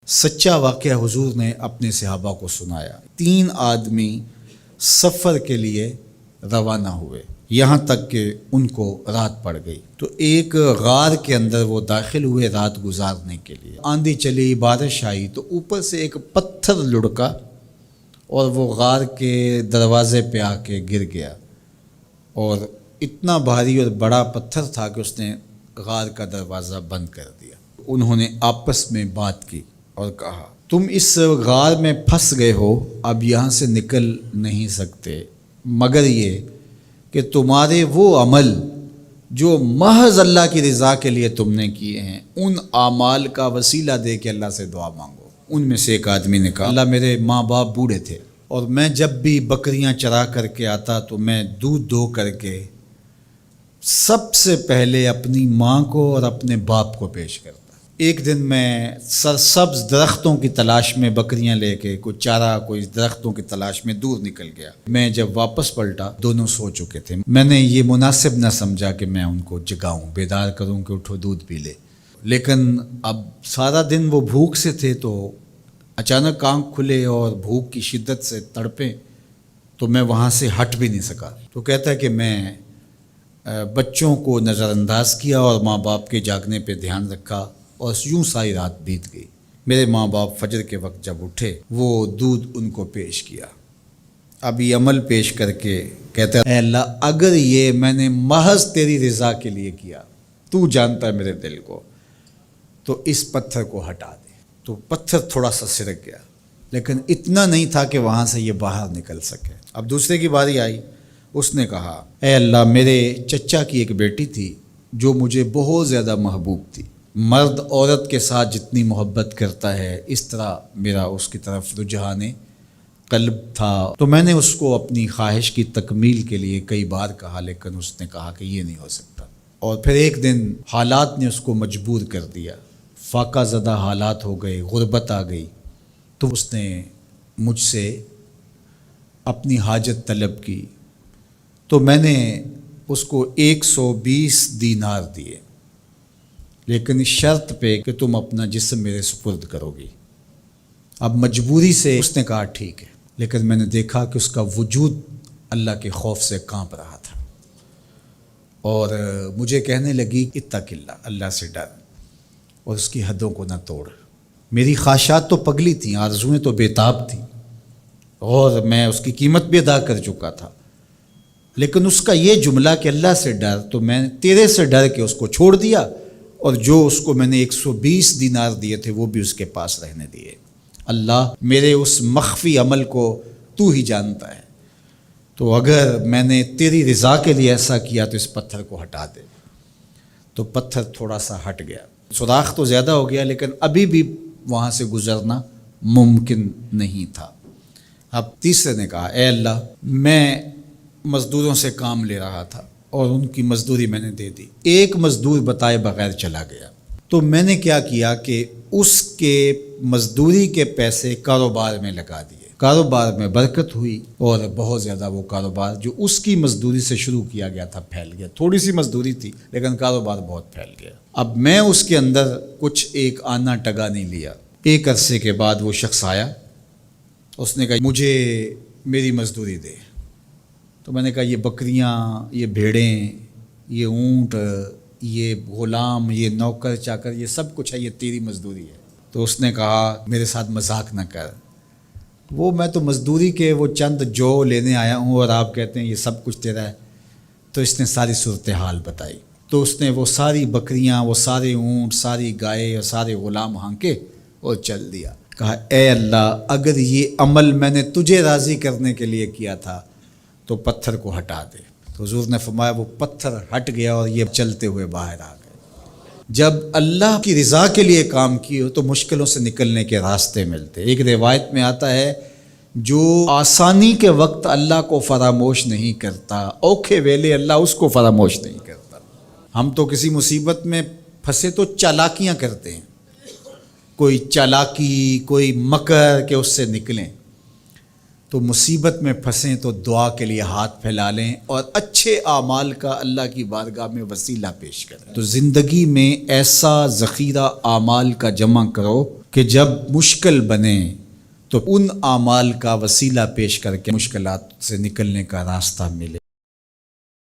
سچا واقعہ حضور نے اپنے صحابہ کو سنایا۔ 3 آدمی سفر کے لیے روانہ ہوئے، یہاں تک کہ ان کو رات پڑ گئی، تو ایک غار کے اندر وہ داخل ہوئے رات گزارنے کے لیے۔ آندھی چلی، بارش آئی، تو اوپر سے ایک پتھر لڑکا اور وہ غار کے دروازے پہ آ کے گر گیا، اور اتنا بھاری اور بڑا پتھر تھا کہ اس نے غار کا دروازہ بند کر دیا۔ انہوں نے آپس میں بات کی اور کہا، تم اس غار میں پھنس گئے ہو، اب یہاں سے نکل نہیں سکتے مگر یہ کہ تمہارے وہ عمل جو محض اللہ کی رضا کے لیے تم نے کیے ہیں، ان اعمال کا وسیلہ دے کے اللہ سے دعا مانگو۔ ان میں سے ایک آدمی نے کہا، اللہ میرے ماں باپ بوڑھے تھے، اور میں جب بھی بکریاں چرا کر کے آتا تو میں دودھ دو کر کے سب سے پہلے اپنی ماں کو اور اپنے باپ کو پیش کرتا۔ ایک دن میں سرسبز درختوں کی تلاش میں بکریاں لے کے کوئی چارہ، کوئی درختوں کی تلاش میں دور نکل گیا۔ میں جب واپس پلٹا، دونوں سو چکے تھے۔ میں نے یہ مناسب نہ سمجھا کہ میں ان کو جگاؤں، بیدار کروں کہ اٹھو دودھ پی لے، لیکن اب سارا دن وہ بھوک سے تھے، تو اچانک آنکھ کھلے اور بھوک کی شدت سے تڑپے، تو میں وہاں سے ہٹ بھی نہیں سکا۔ تو کہتا ہے کہ میں بچوں کو نظر انداز کیا اور ماں باپ کے جاگنے پہ دھیان رکھا، اور یوں ساری رات بیت گئی۔ میرے ماں باپ فجر کے وقت جب اٹھے، وہ دودھ ان کو پیش کیا۔ اب یہ عمل پیش کر کے کہتا ہے، اے اللہ، اگر یہ میں نے محض تیری رضا کے لیے کیا، تو جانتا ہے میرے دل کو، تو اس پتھر کو ہٹا دے۔ تو پتھر تھوڑا سا سرک گیا، لیکن اتنا نہیں تھا کہ وہاں سے یہ باہر نکل سکے۔ اب دوسرے کی باری آئی، اس نے کہا، اے اللہ، میرے چچا کی ایک بیٹی تھی جو مجھے بہت زیادہ محبوب تھی، مرد عورت کے ساتھ جتنی محبت کرتا ہے اس طرح میرا اس کی طرف رجحان قلب تھا، تو میں نے اس کو اپنی خواہش کی تکمیل کے لیے کئی بار کہا، لیکن اس نے کہا کہ یہ نہیں ہو سکتا۔ اور پھر ایک دن حالات نے اس کو مجبور کر دیا، فاقہ زدہ حالات ہو گئے، غربت آ گئی، تو اس نے مجھ سے اپنی حاجت طلب کی، تو میں نے اس کو 120 دینار دیے، لیکن اس شرط پہ کہ تم اپنا جسم میرے سپرد کرو گی۔ اب مجبوری سے اس نے کہا ٹھیک ہے، لیکن میں نے دیکھا کہ اس کا وجود اللہ کے خوف سے کانپ رہا تھا، اور مجھے کہنے لگی، اتق اللہ، اللہ سے ڈر، اور اس کی حدوں کو نہ توڑ۔ میری خواہشات تو پگلی تھیں، آرزوئیں تو بےتاب تھیں، اور میں اس کی قیمت بھی ادا کر چکا تھا، لیکن اس کا یہ جملہ کہ اللہ سے ڈر، تو میں نے تیرے سے ڈر کے اس کو چھوڑ دیا، اور جو اس کو میں نے 120 دینار دیے تھے وہ بھی اس کے پاس رہنے دیے۔ اللہ، میرے اس مخفی عمل کو تو ہی جانتا ہے، تو اگر میں نے تیری رضا کے لیے ایسا کیا تو اس پتھر کو ہٹا دے۔ تو پتھر تھوڑا سا ہٹ گیا، سوراخ تو زیادہ ہو گیا، لیکن ابھی بھی وہاں سے گزرنا ممکن نہیں تھا۔ اب تیسرے نے کہا، اے اللہ، میں مزدوروں سے کام لے رہا تھا اور ان کی مزدوری میں نے دے دی، ایک مزدور بتائے بغیر چلا گیا، تو میں نے کیا کیا کہ اس کے مزدوری کے پیسے کاروبار میں لگا دیے، کاروبار میں برکت ہوئی، اور بہت زیادہ وہ کاروبار جو اس کی مزدوری سے شروع کیا گیا تھا پھیل گیا۔ تھوڑی سی مزدوری تھی لیکن کاروبار بہت پھیل گیا۔ اب میں اس کے اندر کچھ ایک آنا ٹگا نہیں لیا۔ ایک عرصے کے بعد وہ شخص آیا، اس نے کہا، مجھے میری مزدوری دے۔ تو میں نے کہا، یہ بکریاں، یہ بھیڑیں، یہ اونٹ، یہ غلام، یہ نوکر چاکر، یہ سب کچھ ہے، یہ تیری مزدوری ہے۔ تو اس نے کہا، میرے ساتھ مذاق نہ کر، وہ میں تو مزدوری کے وہ چند جو لینے آیا ہوں، اور آپ کہتے ہیں یہ سب کچھ تیرا ہے۔ تو اس نے ساری صورتحال بتائی، تو اس نے وہ ساری بکریاں، وہ سارے اونٹ، ساری گائے اور سارے غلام ہانکے اور چل دیا۔ کہا، اے اللہ، اگر یہ عمل میں نے تجھے راضی کرنے کے لیے کیا تھا تو پتھر کو ہٹا دے۔ تو حضور نے فرمایا، وہ پتھر ہٹ گیا اور یہ چلتے ہوئے باہر آ گئے۔ جب اللہ کی رضا کے لیے کام کیے تو مشکلوں سے نکلنے کے راستے ملتے۔ ایک روایت میں آتا ہے، جو آسانی کے وقت اللہ کو فراموش نہیں کرتا، اوکھے ویلے اللہ اس کو فراموش نہیں کرتا۔ ہم تو کسی مصیبت میں پھنسے تو چالاکیاں کرتے ہیں، کوئی چالاکی، کوئی مکر کہ اس سے نکلیں، تو مصیبت میں پھنسیں تو دعا کے لیے ہاتھ پھیلا لیں اور اچھے اعمال کا اللہ کی بارگاہ میں وسیلہ پیش کریں۔ تو زندگی میں ایسا ذخیرہ اعمال کا جمع کرو کہ جب مشکل بنے تو ان اعمال کا وسیلہ پیش کر کے مشکلات سے نکلنے کا راستہ ملے۔